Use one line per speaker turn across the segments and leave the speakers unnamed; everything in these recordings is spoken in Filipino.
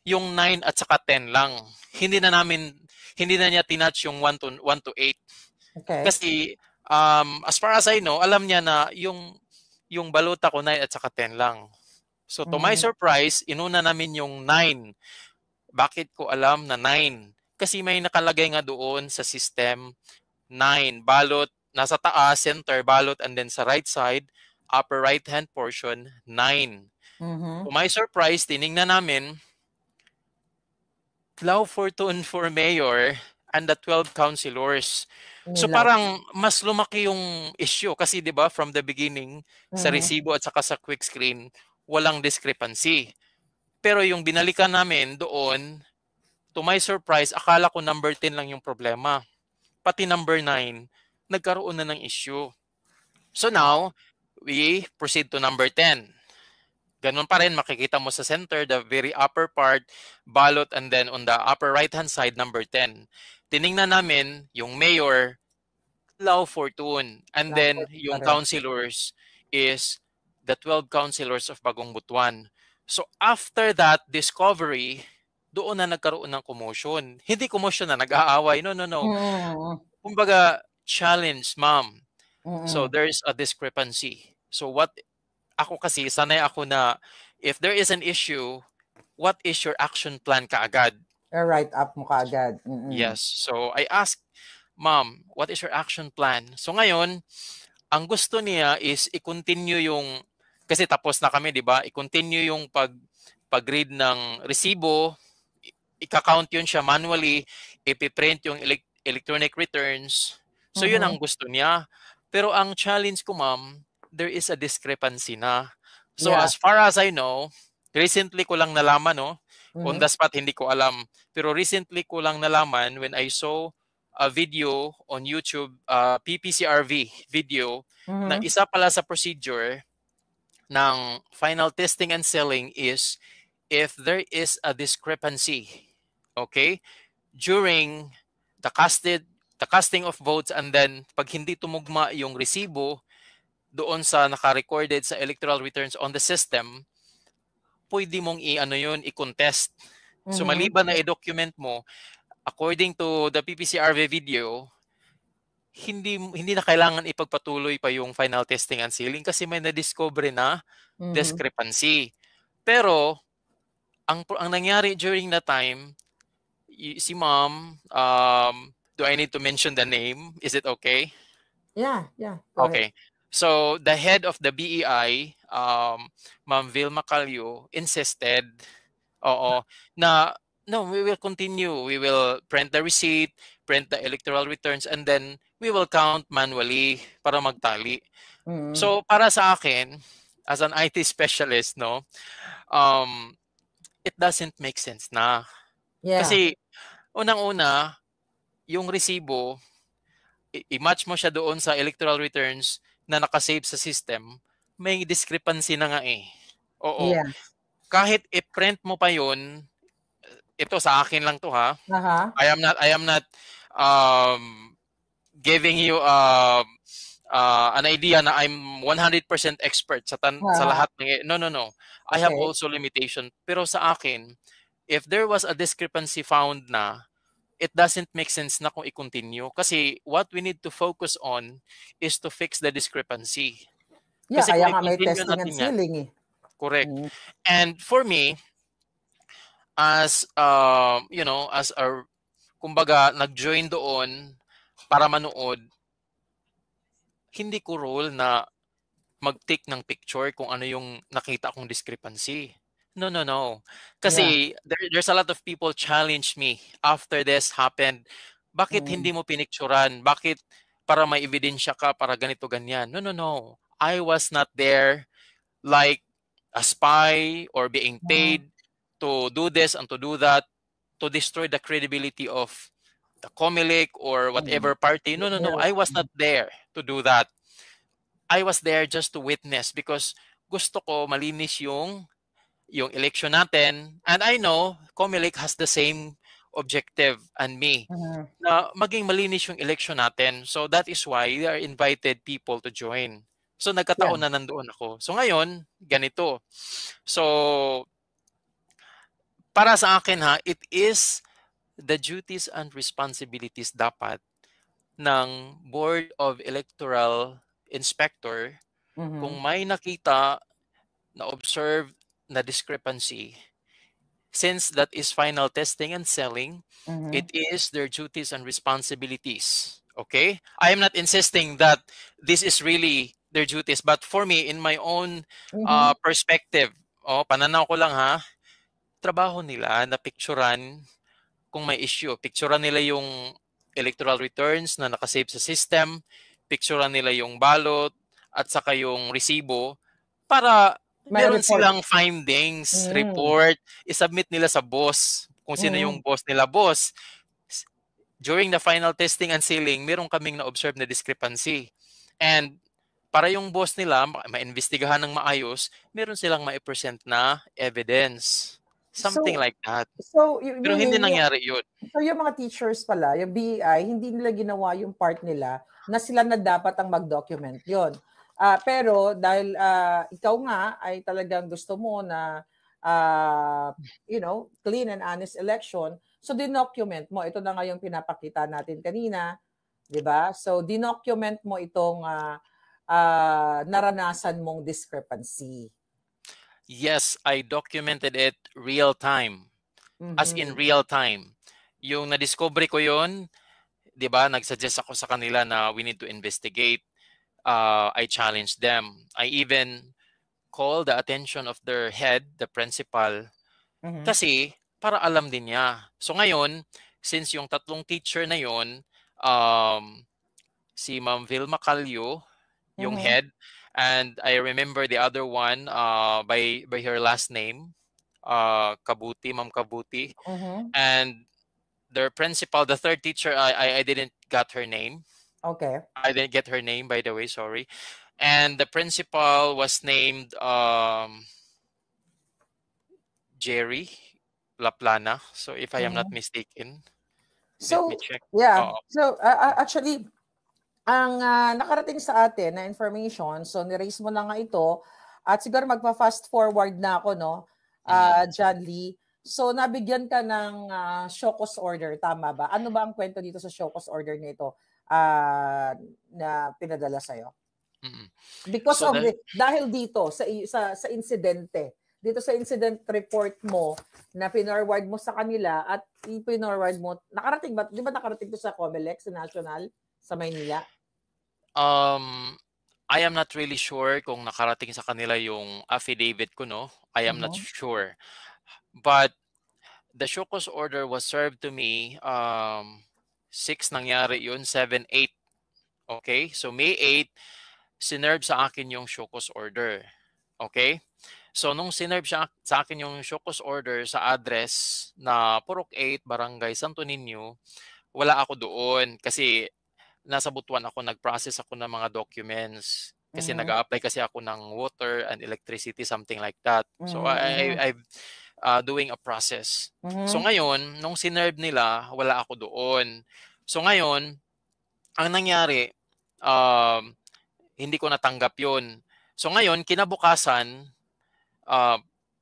yung 9 at saka 10 lang. Hindi na niya tinouch yung 1 to 8.
Okay.
Kasi as far as I know, alam niya na yung baluta ko 9 at saka 10 lang. So to my
Mhm.
surprise, inuna namin yung 9. Bakit ko alam na 9? Kasi may nakalagay nga doon sa system 9 balot nasa taas, center balot, and then sa right side, upper right hand portion 9. To
Mhm.
my surprise, tiningnan namin Lao Fortune for mayor and the 12 councilors. So
Nilaw.
parang mas lumaki yung issue kasi 'di ba from the beginning sa
Mhm.
resibo at saka sa quick screen walang discrepancy. Pero yung binalikan namin doon, to my surprise, akala ko number 10 lang yung problema. Pati number 9 nagkaroon na ng issue. So
Wow.
now, we proceed to number 10. Ganun pa rin, makikita mo sa center, the very upper part, balot, and then on the upper right-hand side, number 10. Tiningnan namin yung mayor, Lao Fortune. And then
Lapot pa
yung
rin.
councilors is the 12 councilors of Bagong Butuan. So after that discovery, doon na nagkaroon ng commotion. Hindi commotion na nag-aaway. No, no, no.
Mm.
Kumbaga, challenge, ma'am. So
Mm.
there's a discrepancy. So what ako kasi sanay ako na if there is an issue, what is your action plan kaagad?
Write up mo kaagad. Mm.
Yes. So I asked, "Ma'am, what is your action plan?" So ngayon, ang gusto niya is i-continue yung kasi tapos na kami, 'di ba? I-continue yung pag-read ng resibo, ika-count yun siya manually, ipiprint yung electronic returns. So yun ang
Mhm.
gusto niya. Pero ang challenge ko, ma'am, there is a discrepancy na. So
Yeah.
as far as I know, recently ko lang nalaman, no? On
Mhm.
the spot, hindi ko alam. Pero recently ko lang nalaman when I saw a video on YouTube, PPCRV video, na
Mhm.
isa pala sa procedure ng final testing and selling is if there is a discrepancy, okay, during the casting of votes and then pag hindi tumugma yung resibo doon sa naka-recorded sa electoral returns on the system, pwede mong i-ano yun, i-contest. So
Mhm.
maliban na i-document mo, according to the PPCRV video, hindi na kailangan ipagpatuloy pa yung final testing and sealing kasi may na-discover na
Mhm.
discrepancy. Pero ang nangyari during that time, si ma'am, do I need to mention the name? Is it okay?
Yeah, yeah. Go ahead.
Okay. So the head of the BEI, Ma'am Vilma Calio, insisted, oo, na no, we will continue. We will print the receipt, print the electoral returns, and then we will count manually para magtali.
Mhm.
So para sa akin, as an IT specialist, no, um, it doesn't make sense na.
Yeah.
Kasi unang-una, yung resibo, i-match mo siya doon sa electoral returns na nakasave sa system, may discrepancy na nga eh. Oo.
Yes.
Kahit i-print mo pa yun, ito sa akin lang to ha.
Aha.
I am not um, giving you an idea na I'm 100% expert sa
Aha.
lahat ng no no no. I have
Okay.
also limitation. Pero sa akin, if there was a discrepancy found na it doesn't make sense na kung i-continue kasi what we need to focus on is to fix the discrepancy.
Yeah,
Kasi
kaya
kung
nga may
i-continue
testing and
natin yan,
sealing eh.
correct.
Mhm.
And for me, as as a kumbaga nag-join doon para manood, hindi ko role na mag-take ng picture kung ano yung nakita kong discrepancy. No, no, no.
Yeah.
Kasi there's a lot of people challenge me after this happened. Bakit hindi
Mm.
mo pinicturan? Bakit para may ebidensya ka para ganito ganyan? No, no, no. I was not there like a spy or being
Mhm.
paid to do this and to do that to destroy the credibility of the Comelec or
Mm.
whatever party. No, no, no.
Yeah.
I was not there to do that. I was there just to witness because gusto ko malinis yung election natin. And I know Comelec has the same objective and me
Mhm.
na maging malinis yung election natin. So that is why we are invited people to join. So
Yeah.
nagkataon na nandoon ako. So ngayon, ganito. So para sa akin ha, it is the duties and responsibilities dapat ng Board of Electoral Inspector kung may nakita na observe na discrepancy. Since that is final testing and selling, it is their duties and responsibilities. Okay? I am not insisting that this is really their duties, but for me, in my own perspective, pananaw ko lang ha, trabaho nila na picturean kung may issue. Picturean nila yung electoral returns na nakasave sa system, picturean nila yung ballot, at saka yung resibo para meron silang findings, report, isubmit nila sa boss. Kung sino yung boss nila. Boss, during the final testing and sealing, meron kaming na-observe na discrepancy. And para yung boss nila ma-investigahan ng maayos, meron silang ma-present na evidence. Something like that.
So,
pero hindi nangyari yun.
So, yung mga teachers pala, yung BEI, hindi nila ginawa yung part nila na sila na dapat ang mag-document yun. Pero dahil ikaw nga ay talagang gusto mo na clean and honest election, so dinocument mo. Ito na nga yung pinapakita natin kanina, di ba? So dinocument mo itong naranasan mong discrepancy.
Yes, I documented it real time. As in real time. Yung na-discover ko yun, di ba, nag-suggest ako sa kanila na we need to investigate. I challenged them. I even called the attention of their head, the principal, kasi para alam din niya. So ngayon, since yung tatlong teacher na yun, si Ma'am Vilma Calio, yung head, and I remember the other one by her last name, Kabuti, Ma'am Kabuti, and their principal, the third teacher, I didn't get her name.
Okay.
I didn't get her name, by the way, sorry. And the principal was named Jerry Laplana. So if I am not mistaken, let me check.
Yeah. So actually, ang nakarating sa atin na information, so ni-raise mo na nga ito, at siguro magpa-fast forward na ako, no, John Lee. So nabigyan ka ng show cause order, tama ba? Ano ba ang kwento dito sa show cause order nito na pinadala sa'yo? Because so of dahil dito sa insidente, dito sa incident report mo na pinorward mo sa kanila at pinorward mo, nakarating ba, di ba nakarating to sa COMELEC, sa National, sa Maynila?
I am not really sure kung nakarating sa kanila yung affidavit ko, no? I am not sure. But the show cause order was served to me 6 nangyari yun, 7, 8. Okay? So May 8, sinerve sa akin yung show cause order. Okay? So nung sinerve sa akin yung show cause order sa address na Purok 8, Barangay Santo Niño, wala ako doon kasi nasa Butuan ako, nag-process ako ng mga documents. Kasi nag-a-apply kasi ako ng water and electricity, something like that. So I've doing a process. So ngayon, nung sinerve nila, wala ako doon. So ngayon, ang nangyari, hindi ko natanggap yun. So ngayon, kinabukasan,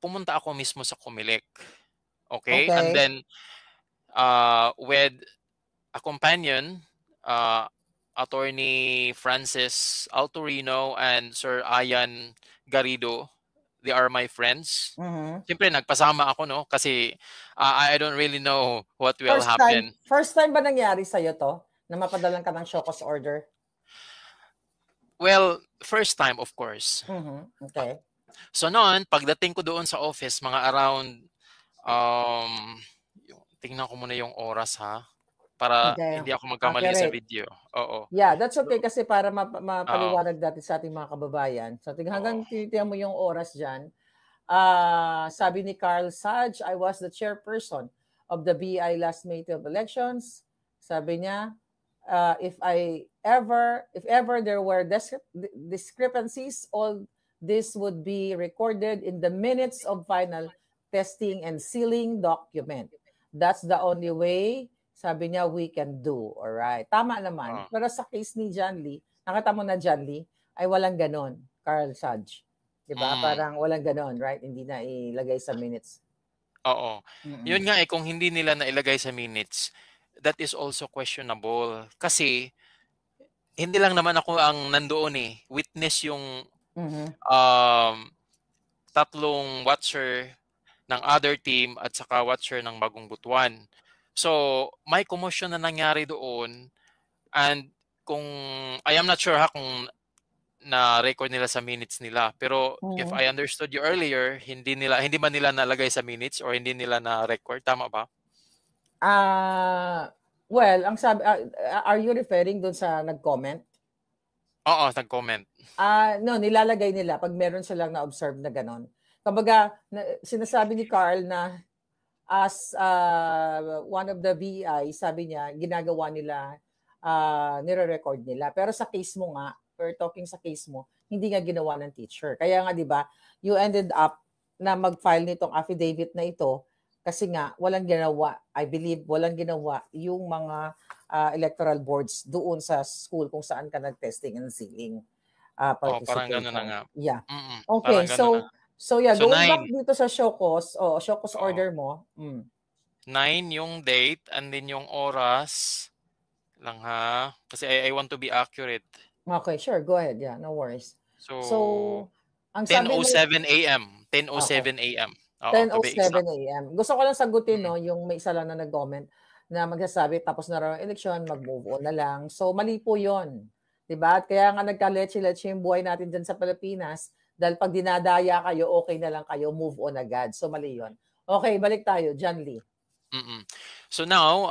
pumunta ako mismo sa COMELEC. Okay? And then, with a companion, Attorney Francis Altorino and Sir Ian Garrido, they are my friends. Siyempre, nagpasama ako, no? Kasi I don't really know what will happen.
First time ba nangyari sa'yo to? Na mapadalan ka ng show cause order?
Well, first time, of course.
Okay.
So noon, pagdating ko doon sa office, mga around, tingnan ko muna yung oras, ha? Para hindi ako magkamali sa video. Oo.
Yeah, that's okay kasi para mapaliwanag natin sa ating mga kababayan. So hanggang tinitingnan mo yung oras dyan. Sabi ni Carl Saj, I was the chairperson of the BI last May 12 elections. Sabi niya, if ever there were discrepancies, all this would be recorded in the minutes of final testing and sealing document. That's the only way, sabi niya, we can do. Alright. Tama naman. Pero sa case ni John Lee, nakita mo na John Lee, ay walang ganon, Carl Saj. Diba? Parang walang ganon, right? Hindi na ilagay sa minutes.
Oo. Yun
Mm.
nga kung hindi nila nailagay sa minutes, that is also questionable. Kasi hindi lang naman ako ang nandoon eh. Witness yung
Mhm.
um, tatlong watcher ng other team at saka watcher ng Bagong Butuan. So, may commotion na nangyari doon and kung I am not sure ha kung na-record nila sa minutes nila. Pero if
Mhm.
I understood you earlier, hindi ba nila nalagay sa minutes or hindi nila na-record, tama ba?
Well, ang sabi, are you referring dun sa nag-comment?
Oo, nag-comment.
No, nilalagay nila pag meron silang na-observe na gano'n. Kumbaga, sinasabi ni Carl na as one of the VI, sabi niya, ginagawa nila, nire-record nila. Pero sa case mo nga, we're talking sa case mo, hindi nga ginawa ng teacher. Kaya nga, di ba, you ended up na mag-file nitong affidavit na ito kasi nga, walang ginawa, I believe, walang ginawa yung mga electoral boards doon sa school kung saan ka nag-testing and sealing
Oh, parang
participate
gano'n na
ka.
nga.
Yeah.
Parang
Okay,
gano'n na.
so yeah,
So
going back
9.
dito sa Shokos
Oo.
order mo.
9 yung date and then yung oras lang ha. Kasi I want to be accurate.
Okay, sure, go ahead. Yeah, no worries.
So,
So, ang sabi mo,
10:07 AM.
okay,
10:07 AM. Oo, to be
10:07
exact.
AM. Gusto ko lang sagutin,
Mm.
no, yung may isa lang na nag-comment na magsasabi tapos na raw ang eleksyon, mag-move on na lang. So, mali po yun. Diba? At kaya nga nagka-leche-leche yung buhay natin dyan sa Pilipinas dahil pag dinadaya kayo, okay na lang kayo, move on agad. So, mali yun. Okay, balik tayo. John Lee.
So now,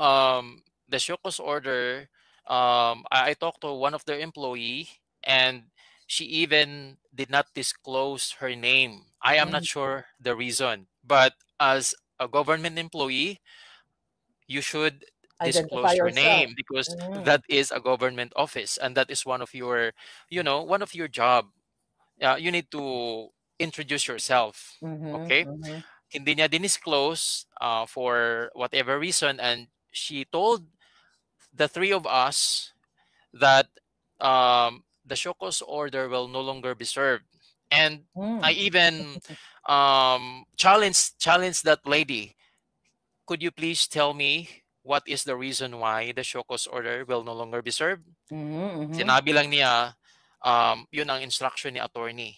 the Shokos order, I talked to one of their employee and she even did not disclose her name. I am not
Mhm.
sure the reason, but as a government employee, you should
Identify
disclose your
yourself.
name because
Mhm.
that is a government office and that is one of your, one of your job. You need to introduce yourself.
Mhm,
Okay?
mhm.
Hindi niya dinisclose for whatever reason and she told the three of us that the Shokos order will no longer be served. And I
Hmm.
even challenged that lady. Could you please tell me what is the reason why the Shokos order will no longer be served?
Mhm, mhm.
Sinabi lang niya, yun ang instruction ni attorney.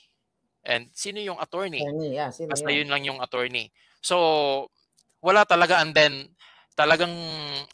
And sino yung attorney?
Attorney, yeah, sino
Basta
yun?
yun lang yung attorney. So, wala talaga and then talagang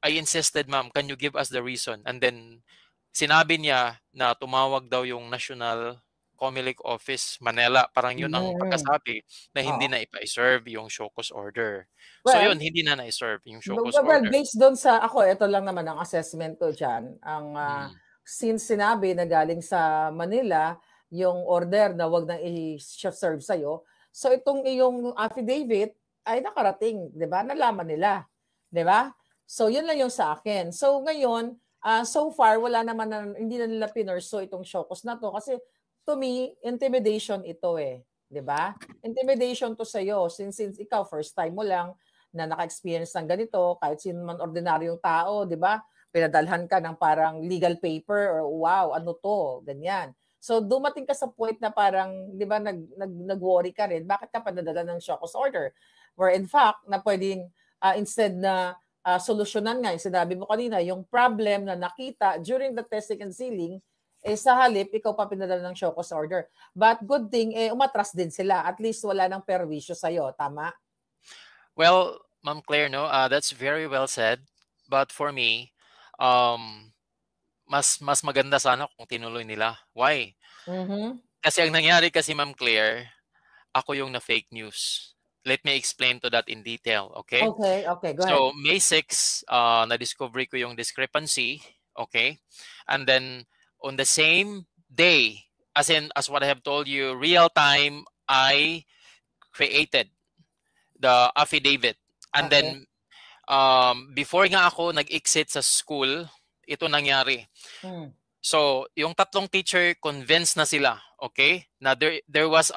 I insisted, ma'am, can you give us the reason? And then sinabi niya na tumawag daw yung National Comelec Office Manila. Parang yun ang
Mhm.
pagkasabi na hindi
Oo.
na ipa-serve yung Shokos order. So
Well,
yun, hindi na na-serve yung Shokos
well,
order.
based doon sa ako, ito lang naman ang assessment ko diyan.
Mm.
Since sinabi na galing sa Manila yung order na wag nang i-serve sa'yo, so itong iyong affidavit ay nakarating, 'di ba? Nalaman nila, 'di ba? So yun lang yung sa akin. So ngayon, so far wala naman na, hindi na nila pinurso itong Shokos na to kasi to me intimidation ito eh, 'di ba? Intimidation to sa'yo since ikaw first time mo lang na naka-experience ng ganito, kahit sino man ordinaryong tao, 'di ba? Pinadalhan ka ng parang legal paper or wow, ano to, ganyan. So dumating ka sa point na parang 'di ba nag-worry ka rin, bakit ka padadala ng Shokos order? Where in fact na pwedeng instead na solusyonan nga, yung sinabi mo kanina, yung problem na nakita during the testing and sealing, sa halip, ikaw pa pinadala ng Shokos order. But good thing, umatras din sila. At least wala nang perwisyo sa'yo. Tama?
Well, Ma'am Claire, no, that's very well said. But for me, um, mas maganda sana kung tinuloy nila. Why?
Mhm.
Kasi ang nangyari kasi, Ma'am Claire, ako yung na-fake news. Let me explain to that in detail, okay?
Okay, okay, go ahead.
So, May 6, na-discover ko yung discrepancy, okay? And then, on the same day, as what I have told you, real time, I created the affidavit. And
Okay.
then, before nga ako nag-exit sa school, ito nangyari.
Hmm.
So, yung tatlong teacher convinced na sila, okay? Na there was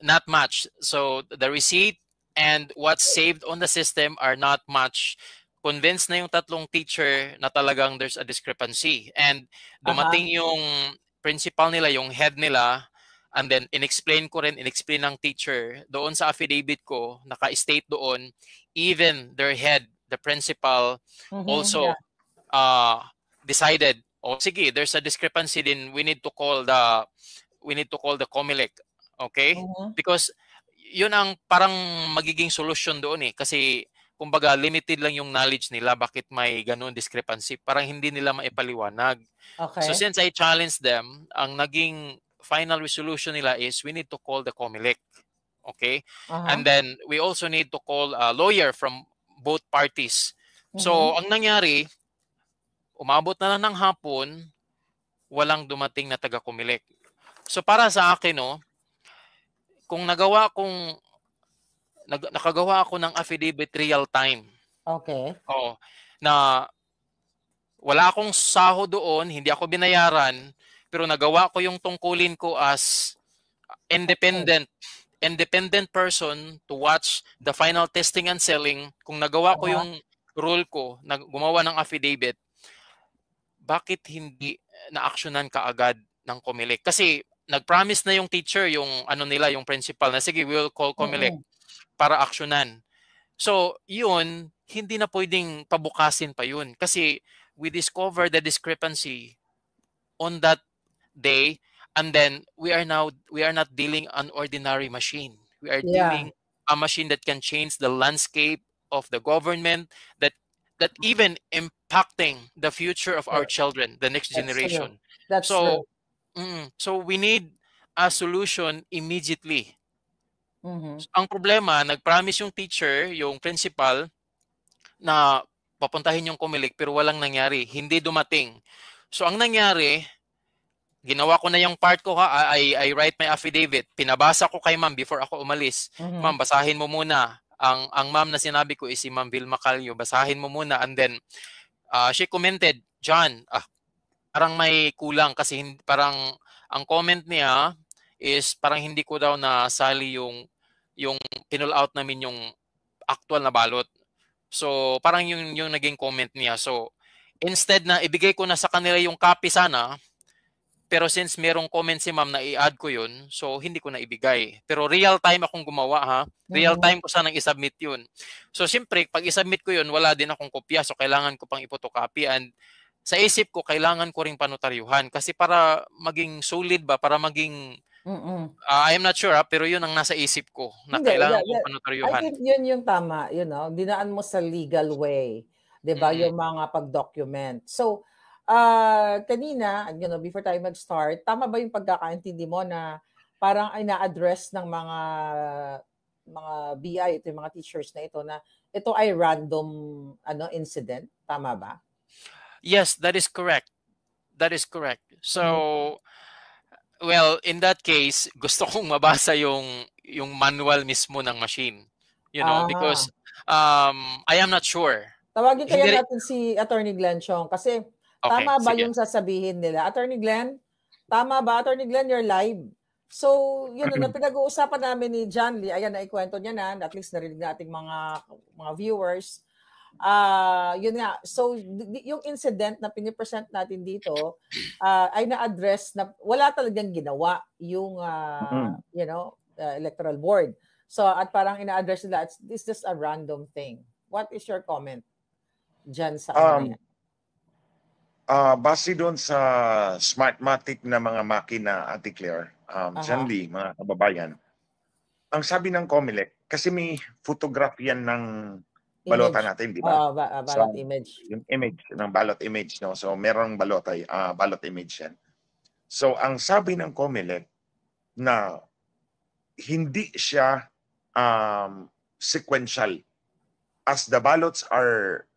not match. So, the receipt and what's saved on the system are not match. Convinced na yung tatlong teacher na talagang there's a discrepancy. And
Aha.
dumating yung principal nila, yung head nila, And then inexplain ng teacher doon sa affidavit ko, naka-state doon, even their head, the principal, also
Yeah.
decided, sige, there's a discrepancy din, we need to call the COMELEC. Okay? Because yun ang parang magiging solusyon doon kasi kumbaga limited lang yung knowledge nila bakit may ganun discrepancy, parang hindi nila maipaliwanag. So
Okay.
since I challenged them, ang naging final resolution nila is we need to call the COMELEC. Okay? And then we also need to call a lawyer from both parties. So ang nangyari, umabot na lang ng hapon, walang dumating na taga-COMELEC. So para sa akin, kung nakagawa ako ng affidavit real time.
Okay.
Na wala akong sahod doon, hindi ako binayaran, pero nagawa ko yung tungkulin ko as independent person to watch the final testing and selling. Kung nagawa ko yung role ko, gumawa ng affidavit, bakit hindi na-actionan kaagad ng COMELEC? Kasi nag-promise na yung teacher, yung yung principal, na sige, we will call COMELEC para actionan. So, yun, hindi na pwedeng pabukasin pa yun. Kasi we discovered the discrepancy on that day, and then we are not dealing an ordinary machine. We are dealing a machine that can change the landscape of the government, that even impacting the future of our children, the next generation.
That's
so
true.
So we need a solution immediately. Ang problema, nag-promise yung teacher, yung principal, na papuntahin yung COMELEC pero walang nangyari. Hindi dumating. So ang nangyari, ginawa ko na yung part ko, I write my affidavit. Pinabasa ko kay ma'am before ako umalis. Ma'am, basahin mo muna. Ang ma'am na sinabi ko is si Ma'am Vilma Calio. Basahin mo muna. And then she commented, John, parang may kulang kasi parang ang comment niya is parang hindi ko daw nasali yung pinull out namin yung actual na balot. So parang yung naging comment niya. So instead na ibigay ko na sa kanila yung copy sana, pero since merong comment si ma'am na i-add ko yun, so hindi ko na ibigay. Pero real time akong gumawa Real time ko sanang i-submit yun. So siyempre, pag i-submit ko yun, wala din akong kopya. So kailangan ko pang i-photocopy. And sa isip ko, kailangan ko ring panotaryuhan. Kasi para maging solid ba, para maging I am not sure pero yun ang nasa isip ko na kailangan kong panotaryuhan.
I think yun yung tama, dinaan mo sa legal way, 'di ba? Yung mga pag-document. So, kanina, before tayo mag-start, tama ba yung pagkakaintindi mo na parang ina-address ng mga BI, ito yung mga teachers na ito ay random incident, tama ba?
Yes, that is correct. So, well, in that case, gusto kong mabasa yung manual mismo ng machine. Because I am not sure.
Tawagin kaya natin si Attorney Glenn Chong kasi tama ba yung sasabihin nila? Attorney Glenn, tama ba? Attorney Glenn, you're live. So, yun na pinag-uusapan namin ni John Lee. Ayan, naikwento niya na. At least narinig na ating mga viewers. Yun nga. So, yung incident na pinipresent natin dito ay na-address na wala talagang ginawa yung, electoral board. So, at parang ina-address nila, it's just a random thing. What is your comment dyan sa yan?
Base doon sa Smartmatic na mga makina, Ate Claire, John Lee, mga kababayan, ang sabi ng COMELEC, kasi may photograph yan ng balota natin, di ba?
Ballot image.
Yung image, ng ballot image, no? So, merong ballot image yan. So, ang sabi ng COMELEC na hindi siya sequential. As the ballots are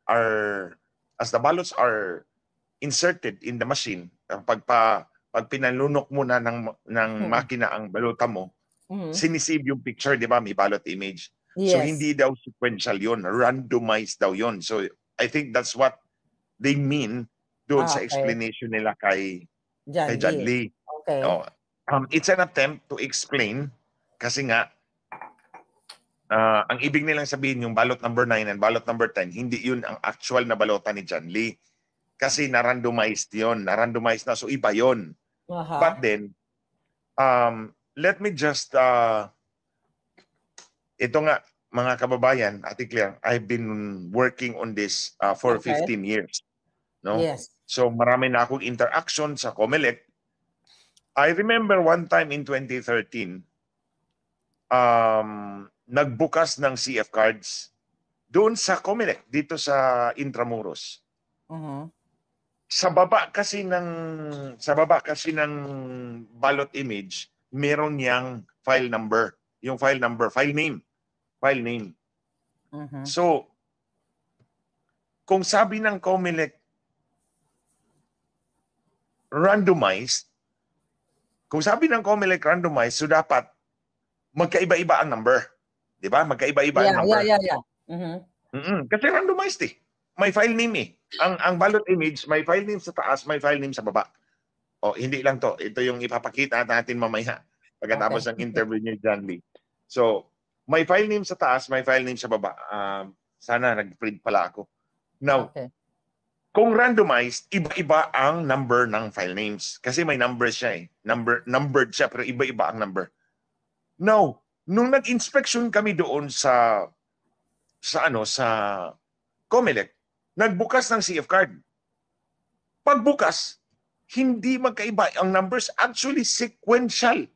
inserted in the machine, pag pinalunok mo na ng makina ang balota mo, sinisave yung picture, di ba? May ballot image.
Yes.
So hindi daw sequential yon, randomized daw yon. So I think that's what they mean doon sa explanation nila kay John Lee.
Okay.
It's an attempt to explain kasi nga ang ibig nilang sabihin yung ballot number 9 and ballot number 10, hindi yun ang actual na balota ni John Lee. Kasi na-randomized yun. Na-randomized na. So, iba yun. But then, let me just ito nga mga kababayan, Ate Claire, I've been working on this for
Okay.
15 years. No?
Yes.
So marami na akong interaction sa COMELEC. I remember one time in 2013, nagbukas ng CF cards doon sa COMELEC, dito sa Intramuros. Sa baba kasi ng ballot image, meron niyang file number, yung file name. So, kung sabi ng COMELEC randomized, so dapat magkaiba-iba ang number. 'Di ba? Magkaiba-iba ang number.
Yeah.
Kasi randomized eh. May file name eh. Ang ballot image, may file name sa taas, may file name sa baba. O, hindi lang to. Ito yung ipapakita natin mamaya pagkatapos ng interview ni John Lee. So, may file name sa taas, may file name sa baba. Sana nag-print pala ako. Now, kung randomized, iba-iba ang number ng file names. Kasi may number siya eh. Numbered siya, pero iba-iba ang number. Now, nung nag-inspection kami doon sa COMELEC, nagbukas ng CF card. Pagbukas, hindi magkaiba ang numbers. Actually, sequential.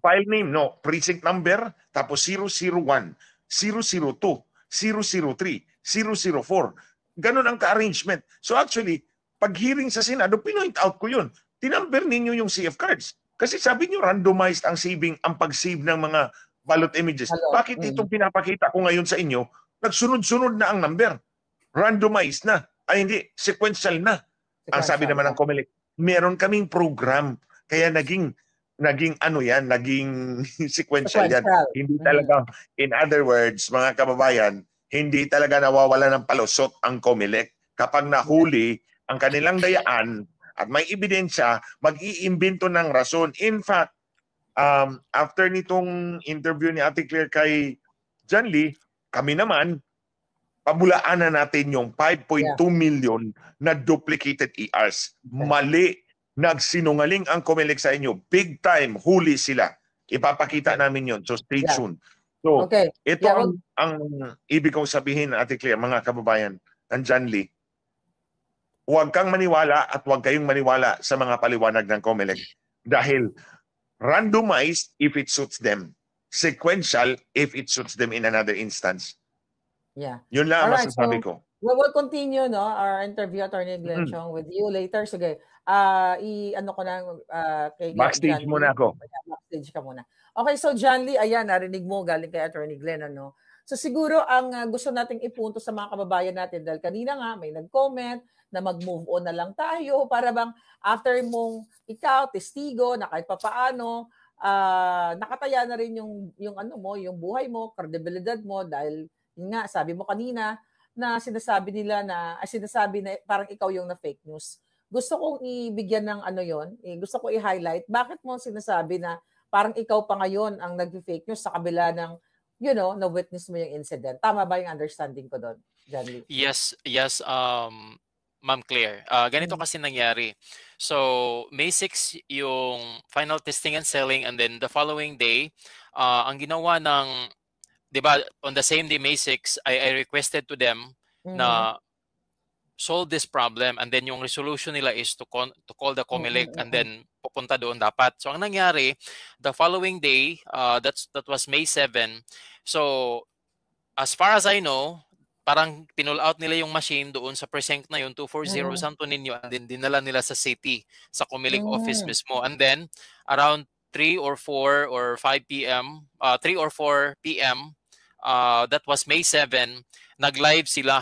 File name, no. Precinct number, tapos 001, 002, 003, 004. Ganun ang ka-arrangement. So actually, pag hearing sa Senado, pinoint out ko yun. Tinumber ninyo yung CF cards. Kasi sabi nyo, randomized ang pag-save ng mga ballot images. Bakit itong pinapakita ko ngayon sa inyo, nagsunod-sunod na ang number? Randomized na. Ay hindi, sequential na. Ang sabi naman ng COMELEC, meron kaming program. Kaya naging sequential yan. Hindi talaga, in other words, mga kababayan, hindi talaga nawawala ng palusot ang COMELEC. Kapag nahuli ang kanilang dayaan at may ebidensya, mag-iimbento ng rason. In fact, after nitong interview ni Ate Claire kay John Lee, kami naman, pabulaan na natin yung 5.2 million na duplicated ERs. Mali. Nagsinungaling ang COMELEC sa inyo. Big time. Huli sila. Ipapakita namin yon. So stay tuned. So, ito ang ibig kong sabihin, Ate Claire, mga kababayan ng John Lee. Huwag kang maniwala at huwag kayong maniwala sa mga paliwanag ng COMELEC. Dahil randomized if it suits them. Sequential if it suits them in another instance.
Yeah.
Yun lang ang masasabi ko.
We'll continue our interview, Attorney Glenn Chong, with you later. Sige, i-ano ko na kay
backstage muna ako.
Backstage ka muna. Okay, so John Lee, ayan, narinig mo galing kay Attorney Glenn, ano? So siguro ang gusto nating ipunto sa mga kababayan natin, dahil kanina nga may nag-comment na mag-move on na lang tayo para bang after mong ikaw, testigo, na kahit papaano, nakataya na rin yung ano mo, yung buhay mo, kredibilidad mo, dahil yun nga, sabi mo kanina, na sinasabi na parang ikaw yung na fake news. Gusto kong ibigyan ng ano yon, gusto ko i-highlight, bakit mo sinasabi na parang ikaw pa ngayon ang nag-fake news sa kabila ng, na-witness mo yung incident. Tama ba yung understanding ko doon, John Lee?
Yes, Ma'am Claire. Ganito kasi nangyari. So, May 6 yung final testing and selling, and then the following day, ang ginawa ng, di ba, on the same day, May 6, I requested to them na solve this problem, and then yung resolution nila is to call the COMELEC and then pupunta doon dapat. So, ang nangyari, the following day, that was May 7. So, as far as I know, parang pinull out nila yung machine doon sa precinct na yun, 240 Santo Niño, and then dinala nila sa city, sa COMELEC office mismo. And then, around 3 or 4 or 5 p.m., 3 or 4 p.m., that was May 7, nag-live sila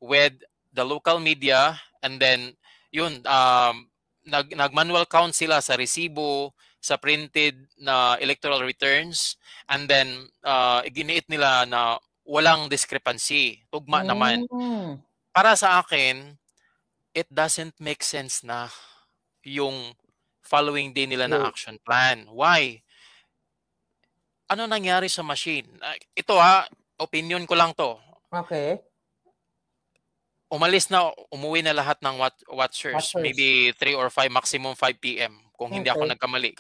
with the local media, and then yun, nag-manual count sila sa resibo, sa printed na electoral returns, and then iginiit nila na walang discrepancy. Tugma naman. Para sa akin, it doesn't make sense na yung following day nila na action plan. Why? Ano nangyari sa machine? Ito opinion ko lang to.
Okay.
Umuwi na lahat ng watchers. Maybe 3 or 5, maximum 5 p.m. kung hindi ako nagkamali.